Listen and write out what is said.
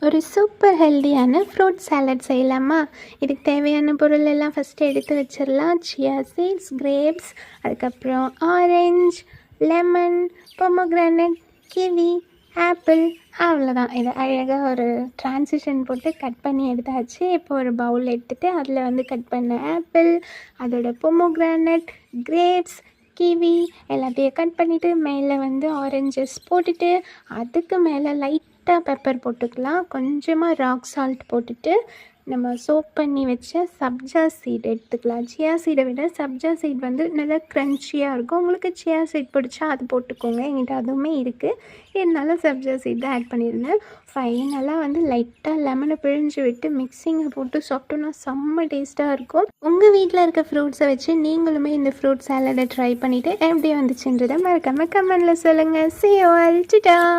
ஒரு சூப்பர் ஹெல்தியான fruit salad செய்யலாமா? இதுக்கு தேவையான பொருள் எல்லாம் ஃபஸ்ட்டு எடுத்து வச்சிடலாம். சியா சீட்ஸ், கிரேப்ஸ், அதுக்கப்புறம் orange, lemon, pomegranate, kiwi, apple, அவ்வளோதான். இதை அழகாக ஒரு ட்ரான்சிஷன் போட்டு கட் பண்ணி எடுத்தாச்சு. இப்போ ஒரு பவுல் எடுத்துகிட்டு அதில் கட் பண்ண ஆப்பிள், அதோட பொமோகிரானட், கிரேப்ஸ், கிவி எல்லாத்தையும் கட் பண்ணிவிட்டு மேலே ஆரஞ்சஸ் போட்டுட்டு அதுக்கு மேலே லைட்டாக பெப்பர் போட்டுக்கலாம். கொஞ்சமாக ராக் சால்ட் போட்டுட்டு நம்ம சோக் பண்ணி வச்ச சப்ஜா சீட் எடுத்துக்கலாம். சியா சீடை விட சப்ஜா சீட் நல்லா க்ரன்ச்சியாக இருக்கும். உங்களுக்கு சியா சீட் பிடிச்சா அது போட்டுக்கோங்க. என்கிட்ட அதுவுமே இருக்குது. இருந்தாலும் சப்ஜா சீட் தான் ஆட் பண்ணியிருந்தேன். ஃபைனலாக லைட்டாக லெமனை பிழிஞ்சு விட்டு மிக்சிங்கை போட்டு சாப்பிட்டோன்னா செம்ம டேஸ்ட்டாக இருக்கும். உங்கள் வீட்டில் இருக்க ஃப்ரூட்ஸை வச்சு நீங்களுமே இந்த ஃப்ரூட் சாலடை ட்ரை பண்ணிவிட்டு எப்படி வந்துச்சுன்றதை மறக்காமல் கமெண்டில் சொல்லுங்கள். See you all. Ta-ta.